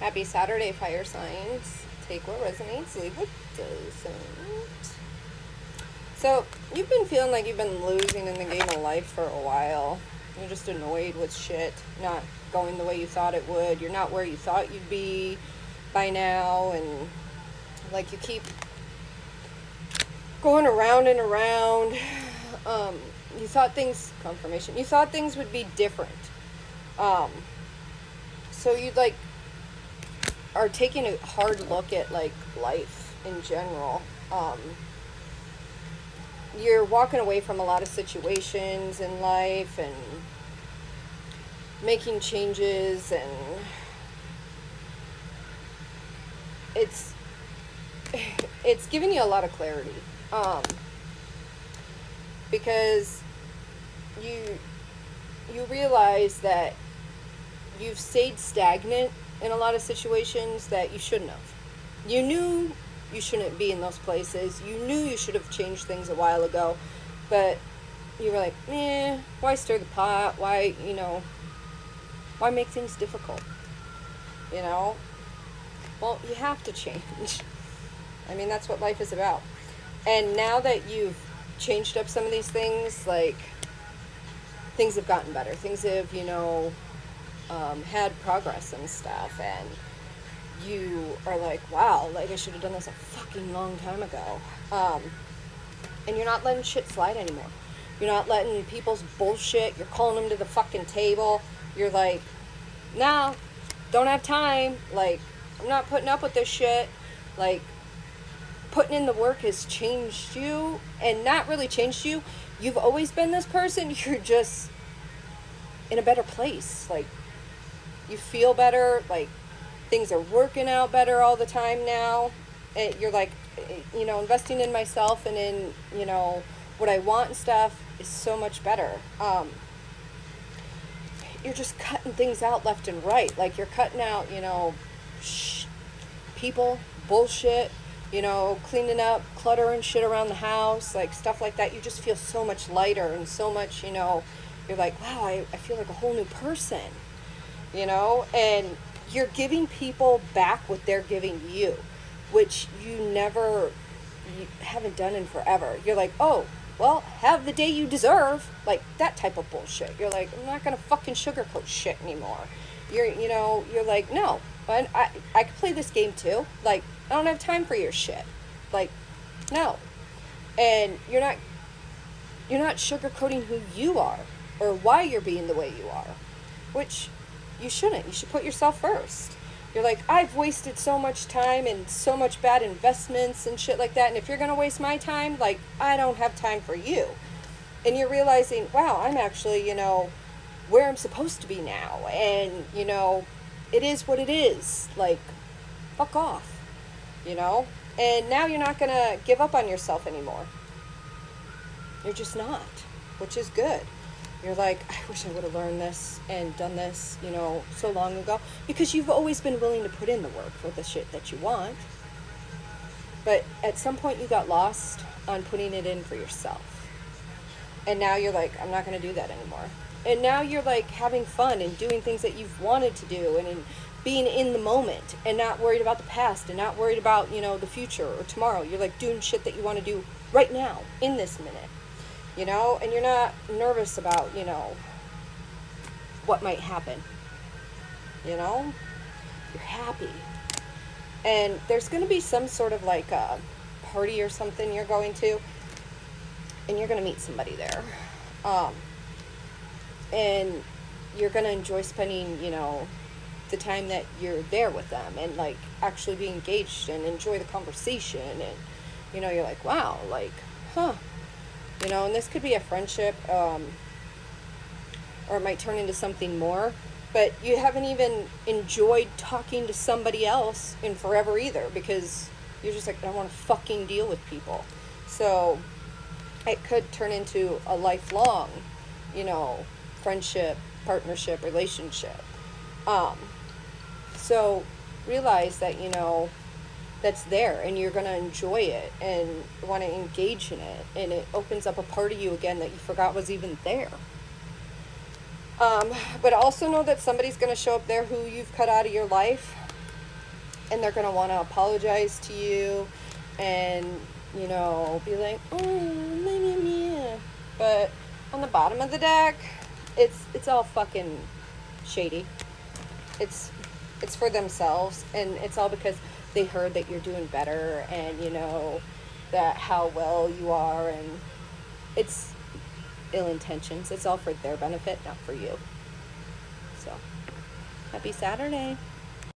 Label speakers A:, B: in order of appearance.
A: Happy Saturday, fire signs. Take what resonates, leave what doesn't. So, you've been feeling like you've been losing in the game of life for a while. You're just annoyed with shit not going the way you thought it would. You're not where you thought you'd be by now, and like you keep going around and around. Um, you thought things, confirmation, you thought things would be different. Um, so you like are taking a hard look at like life in general. You're walking away from a lot of situations in life and making changes, and it's it's giving you a lot of clarity, because you you realize that you've stayed stagnant in a lot of situations that you shouldn't have. You knew you shouldn't be in those places. You knew you should have changed things a while ago, but you were like, why stir the pot? Why make things difficult? You know? Well, you have to change. I mean, that's what life is about. And now that you've changed up some of these things, like, things have gotten better. Things have, had progress and stuff, and you are like, wow, like I should have done this a fucking long time ago. And you're not letting shit slide anymore. You're not letting people's bullshit. You're calling them to the fucking table. You're like, nah, don't have time. Like, I'm not putting up with this shit. Like, putting in the work has changed you, and not really changed you. You've always been this person. You're just in a better place. Like, you feel better. Like, things are working out better all the time now. You're like, investing in myself and in, what I want and stuff is so much better. You're just cutting things out left and right. Like, you're cutting out, people, bullshit, cleaning up clutter and shit around the house, like stuff like that. You just feel so much lighter and so much, you're like, wow, I feel like a whole new person, and you're giving people back what they're giving you, which you haven't done in forever. You're like, oh, well, have the day you deserve, like that type of bullshit. You're like, I'm not gonna fucking sugarcoat shit anymore. You're like, no, I could play this game too. Like, I don't have time for your shit. Like, no. And you're not sugarcoating who you are or why you're being the way you are, which you shouldn't. You should put yourself first. You're like, I've wasted so much time and so much bad investments and shit like that, and if you're going to waste my time, like, I don't have time for you. And you're realizing, wow, I'm actually, where I'm supposed to be now, and, it is what it is. Like, fuck off, And now you're not going to give up on yourself anymore. You're just not, which is good. You're like, I wish I would have learned this and done this, so long ago. Because you've always been willing to put in the work for the shit that you want. But at some point you got lost on putting it in for yourself. And now you're like, I'm not going to do that anymore. And now you're like having fun and doing things that you've wanted to do, and being in the moment and not worried about the past and not worried about, the future or tomorrow. You're like doing shit that you want to do right now, in this minute. And you're not nervous about, what might happen. You're happy. And there's going to be some sort of like a party or something you're going to, and you're going to meet somebody there. And you're going to enjoy spending, the time that you're there with them, and like actually be engaged and enjoy the conversation. And, you're like, wow, like, huh. And this could be a friendship, or it might turn into something more, but you haven't even enjoyed talking to somebody else in forever either, because you're just like, I don't want to fucking deal with people. So it could turn into a lifelong, friendship, partnership, relationship. So realize that, that's there, and you're going to enjoy it and want to engage in it, and it opens up a part of you again that you forgot was even there. But also know that somebody's going to show up there who you've cut out of your life, and they're gonna want to apologize to you, and be like, oh, meh, meh, meh. But on the bottom of the deck, it's all fucking shady. It's it's for themselves, and it's all because they heard that you're doing better, and that how well you are, and it's ill intentions. It's all for their benefit, not for you. So, happy Saturday.